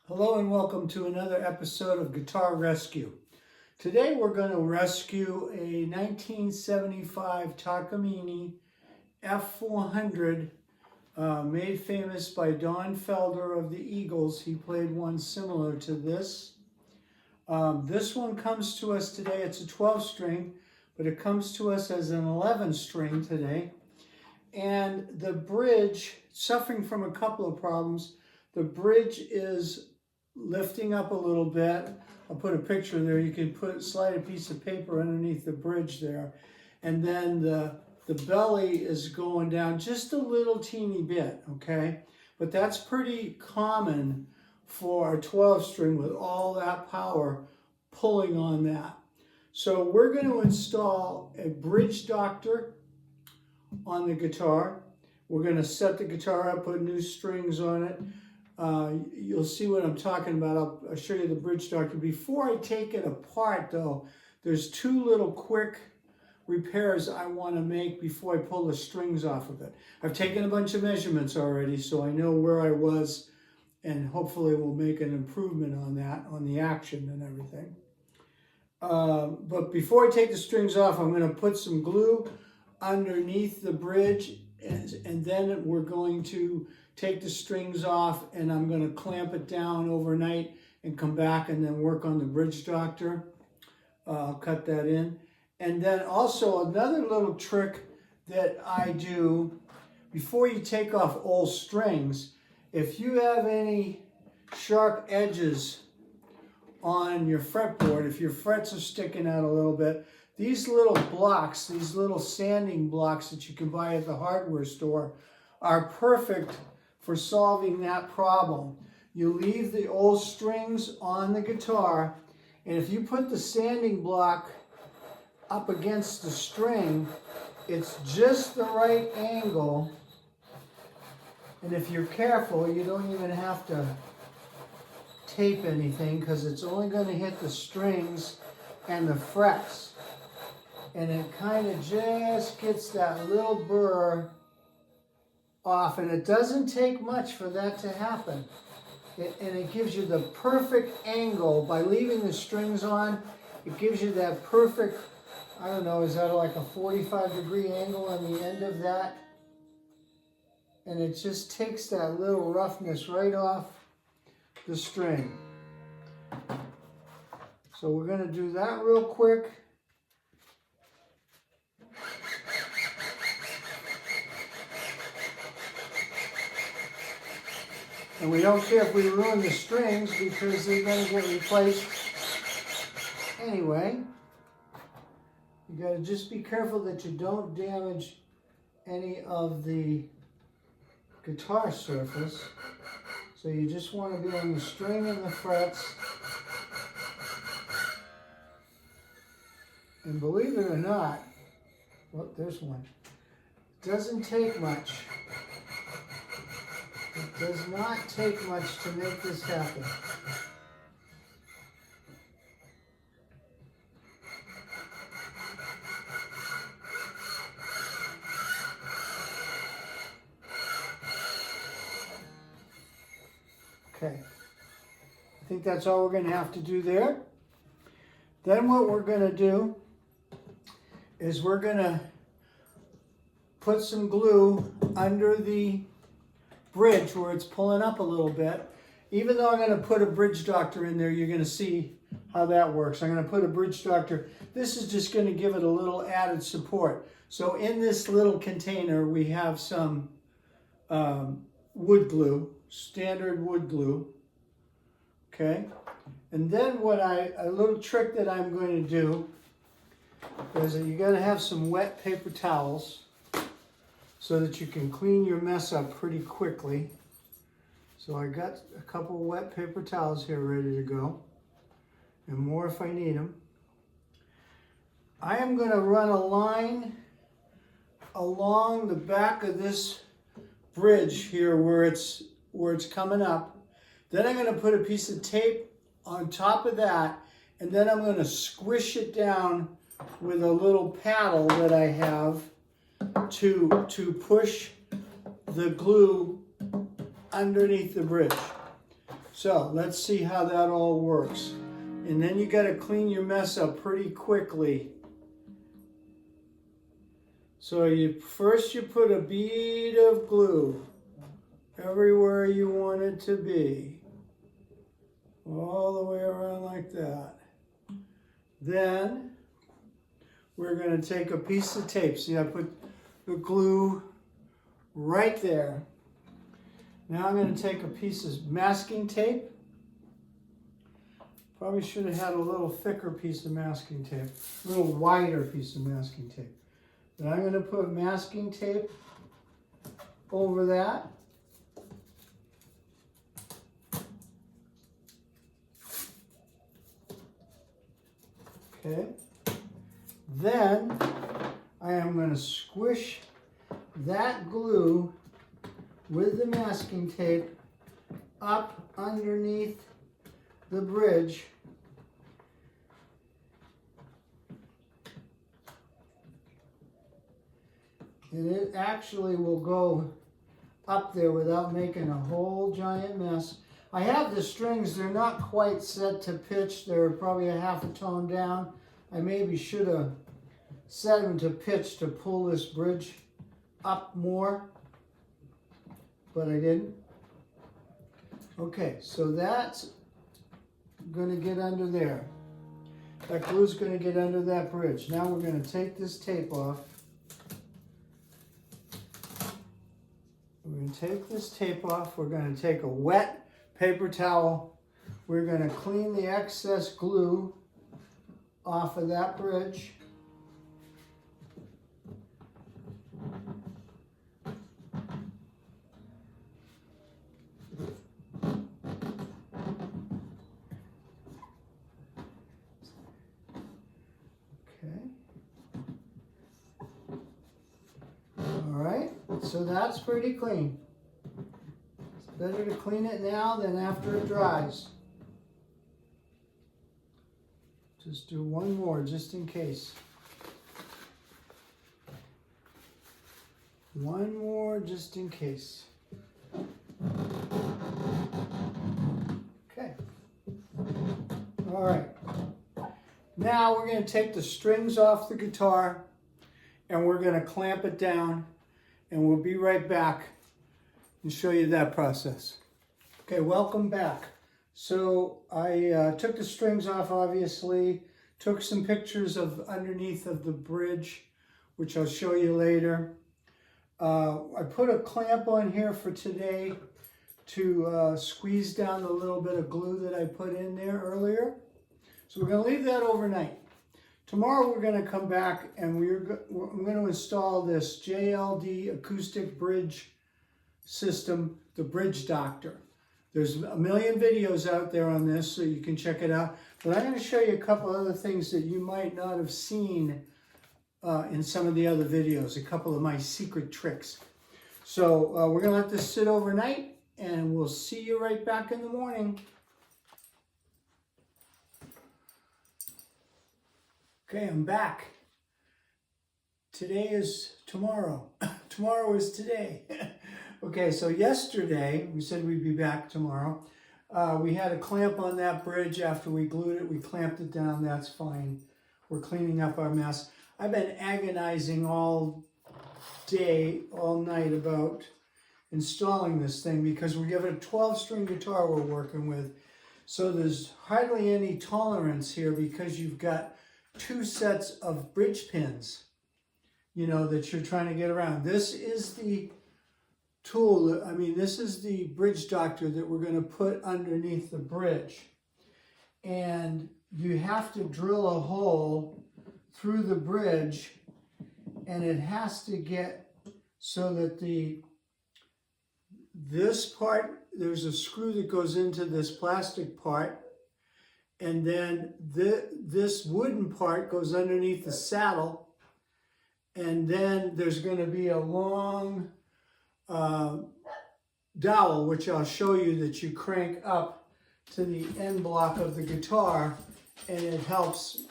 Hello and welcome to another episode of Guitar Rescue. Today we're going to rescue a 1975 Takamine F400 made famous by Don Felder of the Eagles. He played one similar to this. This one comes to us today. It's a 12 string, but it comes to us as an 11 string today. And the bridge, suffering from a couple of problems, the bridge is lifting up a little bit. I'll put a picture there. You can slide a piece of paper underneath the bridge there. And then the belly is going down just a little teeny bit, okay? But that's pretty common for a 12 string with all that power pulling on that. So we're going to install a bridge doctor on the guitar. We're going to set the guitar up, put new strings on it. You'll see what I'm talking about. I'll show you the bridge doctor. Before I take it apart though, there's two little quick repairs I want to make before I pull the strings off of it. I've taken a bunch of measurements already, so I know where I was, and hopefully we'll make an improvement on that, on the action and everything. But before I take the strings off, I'm going to put some glue underneath the bridge, and then we're going to take the strings off, and I'm going to clamp it down overnight and come back and then work on the bridge doctor. I'll cut that in. And then also another little trick that I do before you take off old strings, if you have any sharp edges on your fretboard, if your frets are sticking out a little bit, these little blocks, these little sanding blocks that you can buy at the hardware store are perfect for solving that problem. You leave the old strings on the guitar, and if you put the sanding block up against the string, it's just the right angle, and if you're careful, you don't even have to tape anything because it's only going to hit the strings and the frets, and it kind of just gets that little burr off, and it doesn't take much for that to happen. And it gives you the perfect angle by leaving the strings on. It gives you that perfect, I don't know, is that like a 45-degree angle on the end of that? And it just takes that little roughness right off the string. So we're going to do that real quick. And we don't care if we ruin the strings because they're going to get replaced anyway. You got to just be careful that you don't damage any of the guitar surface. So you just want to be on the string and the frets. And believe it or not, well, there's one. It doesn't take much. It does not take much to make this happen. Okay, I think that's all we're going to have to do there. Then what we're going to do is we're going to put some glue under the bridge where it's pulling up a little bit. Even though I'm going to put a bridge doctor in there, you're going to see how that works. I'm going to put a bridge doctor. This is just going to give it a little added support. So in this little container, we have some wood glue, standard wood glue. Okay. And then a little trick that I'm going to do is that you got to have some wet paper towels so that you can clean your mess up pretty quickly. So I got a couple of wet paper towels here ready to go, and more if I need them. I am going to run a line along the back of this bridge here where it's coming up. Then I'm going to put a piece of tape on top of that, and then I'm going to squish it down with a little paddle that I have to push the glue underneath the bridge. So let's see how that all works. And then you got to clean your mess up pretty quickly. So first you put a bead of glue everywhere you want it to be. All the way around like that. Then we're going to take a piece of tape. See, I put the glue right there. Now I'm going to take a piece of masking tape. Probably should have had a little thicker piece of masking tape, a little wider piece of masking tape. But I'm going to put masking tape over that. Okay. Then I am going to squish that glue with the masking tape up underneath the bridge. And it actually will go up there without making a whole giant mess. I have the strings, they're not quite set to pitch. They're probably a half a tone down. I maybe should have set them to pitch to pull this bridge up more, but I didn't. Okay, so that's going to get under there. That glue's going to get under that bridge. Now we're going to take this tape off. We're going to take this tape off. We're going to take a wet paper towel. We're going to clean the excess glue off of that bridge. So that's pretty clean. It's better to clean it now than after it dries. Just do one more just in case. One more just in case. Okay. All right. Now we're going to take the strings off the guitar and we're going to clamp it down. And we'll be right back and show you that process. Okay, welcome back. So I took the strings off, obviously, took some pictures of underneath of the bridge, which I'll show you later. I put a clamp on here for today to squeeze down the little bit of glue that I put in there earlier. So we're going to leave that overnight. Tomorrow we're going to come back and I'm going to install this JLD acoustic bridge system, the Bridge Doctor. There's a million videos out there on this, so you can check it out. But I'm going to show you a couple other things that you might not have seen in some of the other videos, a couple of my secret tricks. So we're going to let this sit overnight and we'll see you right back in the morning. Okay, I'm back. Today is tomorrow. Tomorrow is today. Okay, so yesterday, we said we'd be back tomorrow. We had a clamp on that bridge after we glued it. We clamped it down. That's fine. We're cleaning up our mess. I've been agonizing all day, all night about installing this thing because we have a 12-string guitar we're working with. So there's hardly any tolerance here because you've got 2 sets of bridge pins, you know, that you're trying to get around. This is the tool, this is the Bridge Doctor that we're going to put underneath the bridge. And you have to drill a hole through the bridge, and it has to get so that this part, there's a screw that goes into this plastic part, and then this wooden part goes underneath the saddle, and then there's going to be a long dowel, which I'll show you, that you crank up to the end block of the guitar, and it helps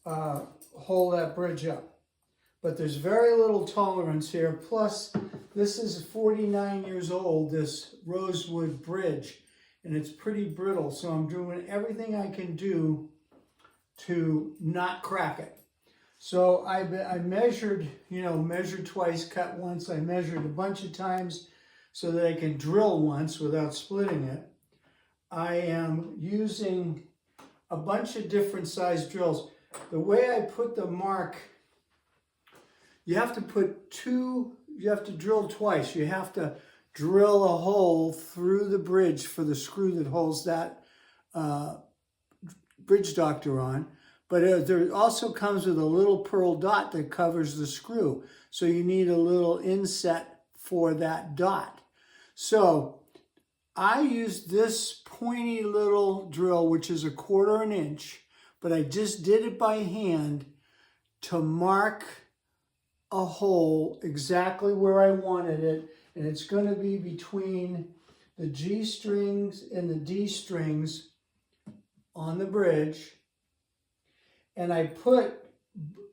hold that bridge up. But there's very little tolerance here. Plus, this is 49 years old, this rosewood bridge. and it's pretty brittle, so I'm doing everything I can do to not crack it. So I measured, measured twice, cut once. I measured a bunch of times so that I can drill once without splitting it. I am using a bunch of different size drills. The way I put the mark, you have to drill twice. You have to drill a hole through the bridge for the screw that holds that bridge doctor on. But there also comes with a little pearl dot that covers the screw. So you need a little inset for that dot. So I used this pointy little drill, which is 1/4 inch, but I just did it by hand to mark a hole exactly where I wanted it. And it's going to be between the G strings and the D strings on the bridge. And I put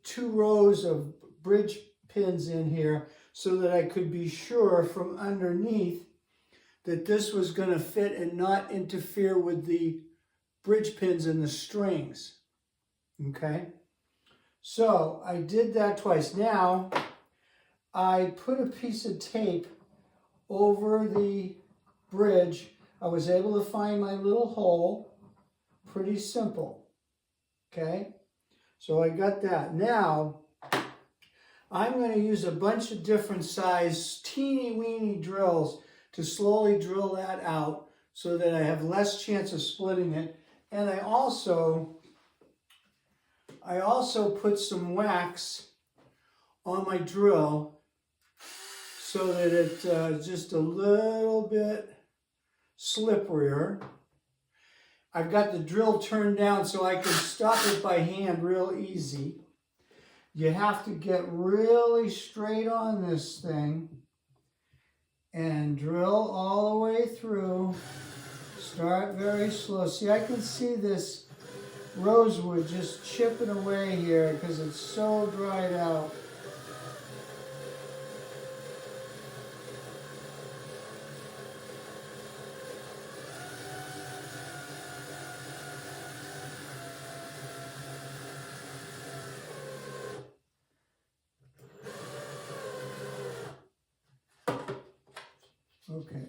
2 rows of bridge pins in here so that I could be sure from underneath that this was going to fit and not interfere with the bridge pins and the strings. Okay? So I did that twice. Now I put a piece of tape over the bridge. I was able to find my little hole. Pretty simple. Okay? So I got that. Now I'm going to use a bunch of different size teeny weeny drills to slowly drill that out so that I have less chance of splitting it. And I also put some wax on my drill so that it's just a little bit slipperier. I've got the drill turned down so I can stop it by hand real easy. You have to get really straight on this thing and drill all the way through. Start very slow. See, I can see this rosewood just chipping away here because it's so dried out. Okay.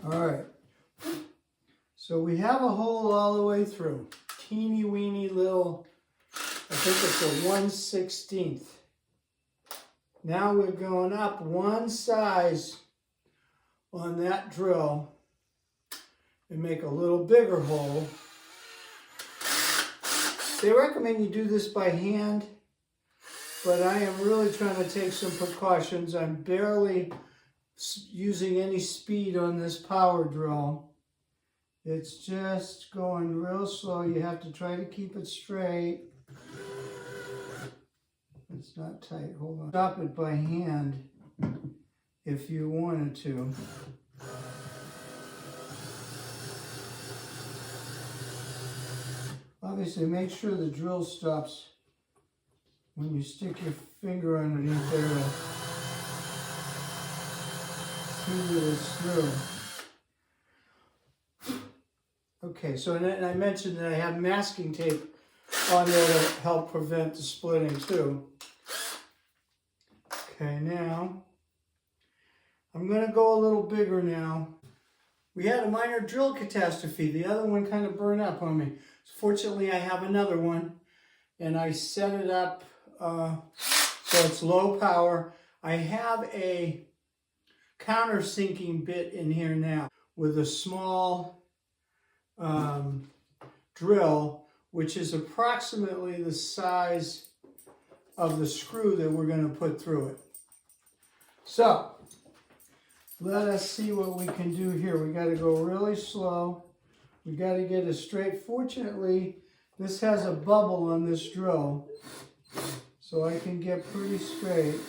All right. So we have a hole all the way through. Teeny weeny little, I think it's a 1/16. Now we're going up one size on that drill and make a little bigger hole. They recommend you do this by hand, but I am really trying to take some precautions. I'm barely using any speed on this power drill. It's just going real slow. You have to try to keep it straight. It's not tight. Hold on. Stop it by hand if you wanted to. Obviously, make sure the drill stops when you stick your finger underneath there to see that it's through. Okay, so and I mentioned that I have masking tape on there to help prevent the splitting too. Okay, now I'm going to go a little bigger now. We had a minor drill catastrophe. The other one kind of burned up on me. Fortunately, I have another one, and I set it up so it's low power. I have a countersinking bit in here now with a small drill, which is approximately the size of the screw that we're going to put through it. So, let us see what we can do here. We got to go really slow. We got to get it straight. Fortunately, this has a bubble on this drill, so I can get pretty straight.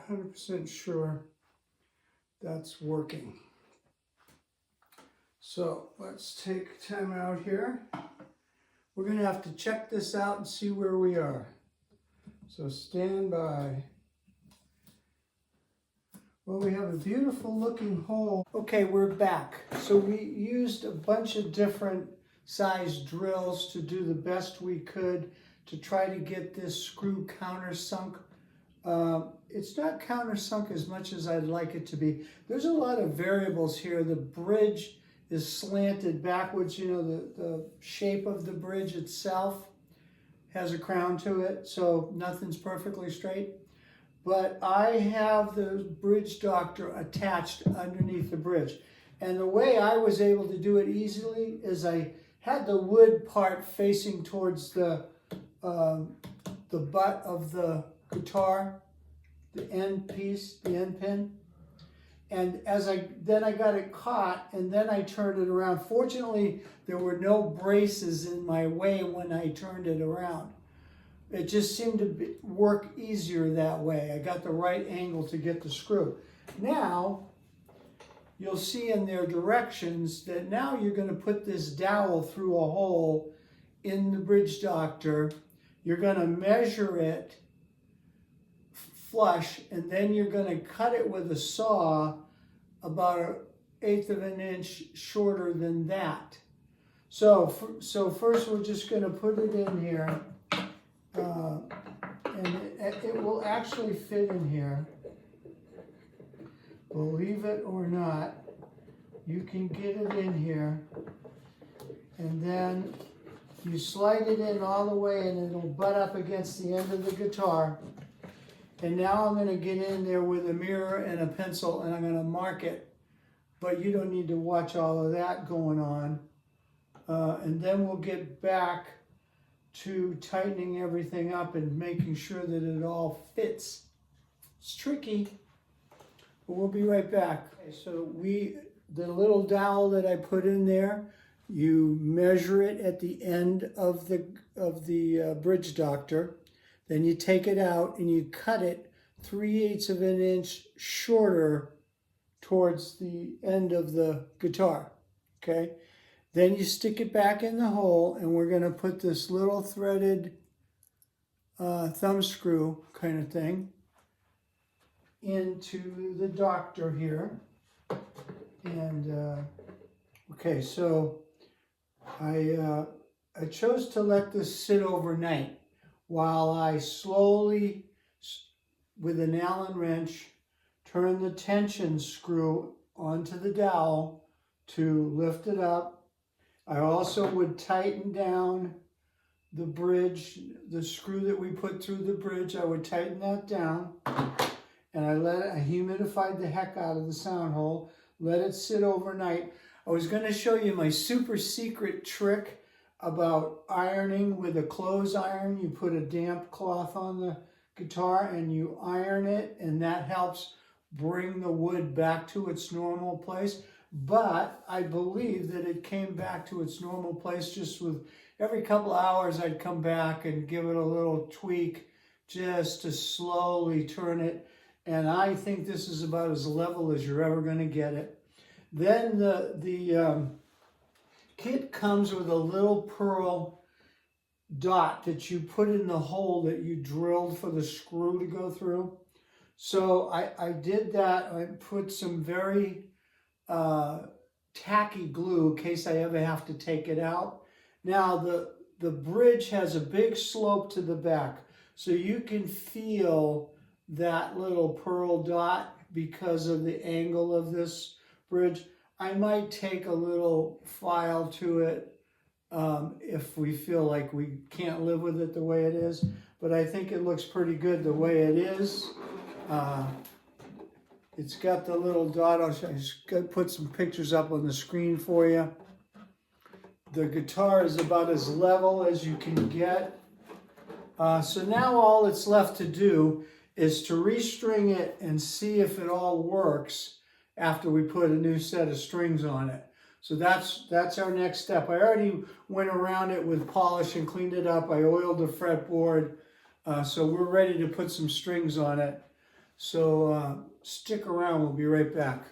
100% sure that's working. So let's take time out here. We're going to have to check this out and see where we are. So stand by. Well, we have a beautiful looking hole. Okay, we're back. So we used a bunch of different size drills to do the best we could to try to get this screw countersunk. It's not countersunk as much as I'd like it to be. There's a lot of variables here. The bridge is slanted backwards. You know, the shape of the bridge itself has a crown to it, so nothing's perfectly straight. But I have the bridge doctor attached underneath the bridge. And the way I was able to do it easily is I had the wood part facing towards the butt of the guitar, the end piece, the end pin. And then I got it caught, and then I turned it around. Fortunately, there were no braces in my way when I turned it around. It just seemed to work easier that way. I got the right angle to get the screw. Now, you'll see in their directions that now you're going to put this dowel through a hole in the bridge doctor. You're going to measure it flush, and then you're going to cut it with a saw about 1/8 of an inch shorter than that. So first we're just going to put it in here. And it will actually fit in here. Believe it or not, you can get it in here, and then you slide it in all the way and it'll butt up against the end of the guitar. And now I'm going to get in there with a mirror and a pencil and I'm going to mark it, but you don't need to watch all of that going on. And then we'll get back to tightening everything up and making sure that it all fits. It's tricky, but we'll be right back. Okay, so the little dowel that I put in there, you measure it at the end of the bridge doctor. Then you take it out and you cut it 3/8 of an inch shorter towards the end of the guitar. Okay. Then you stick it back in the hole, and we're going to put this little threaded thumb screw kind of thing into the doctor here. And okay, so I chose to let this sit overnight while I slowly, with an Allen wrench, turn the tension screw onto the dowel to lift it up. I also would tighten down the bridge, the screw that we put through the bridge. I would tighten that down, and I humidified the heck out of the sound hole, let it sit overnight. I was going to show you my super secret trick about ironing with a clothes iron. You put a damp cloth on the guitar and you iron it, and that helps bring the wood back to its normal place. But I believe that it came back to its normal place just with every couple of hours I'd come back and give it a little tweak just to slowly turn it. And I think this is about as level as you're ever going to get it. Then the kit comes with a little pearl dot that you put in the hole that you drilled for the screw to go through. So I did that. I put some very tacky glue in case I ever have to take it out. Now the bridge has a big slope to the back, so you can feel that little pearl dot because of the angle of this bridge. I might take a little file to it if we feel like we can't live with it the way it is, but I think it looks pretty good the way it is. It's got the little dot. I'll just put some pictures up on the screen for you. The guitar is about as level as you can get. So now all that's left to do is to restring it and see if it all works after we put a new set of strings on it. So that's our next step. I already went around it with polish and cleaned it up. I oiled the fretboard. So we're ready to put some strings on it. So stick around, we'll be right back.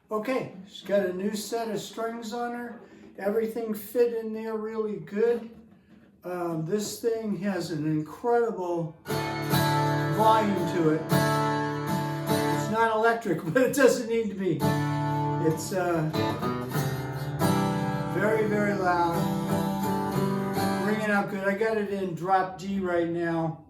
Okay, she's got a new set of strings on her. Everything fit in there really good. This thing has an incredible volume to it. It's not electric, but it doesn't need to be. It's very, very loud. Ringing out good. I got it in drop D right now.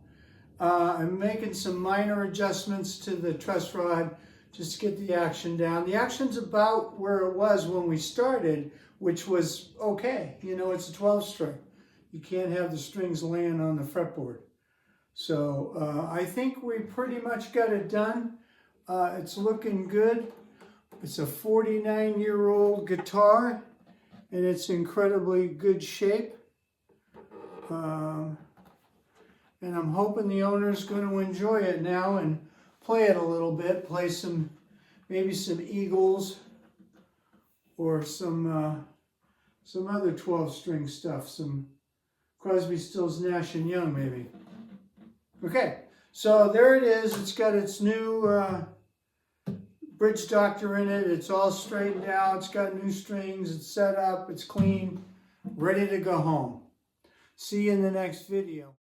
I'm making some minor adjustments to the truss rod just to get the action down. The action's about where it was when we started, which was okay. You know, it's a 12 string. You can't have the strings laying on the fretboard. So I think we pretty much got it done. It's looking good. It's a 49-year-old guitar, and it's incredibly good shape. And I'm hoping the owner's going to enjoy it now and play it a little bit, play some, maybe some Eagles or some other 12-string stuff, some Crosby, Stills, Nash & Young maybe. Okay, so there it is. It's got its new bridge doctor in it. It's all straightened out. It's got new strings. It's set up. It's clean, ready to go home. See you in the next video.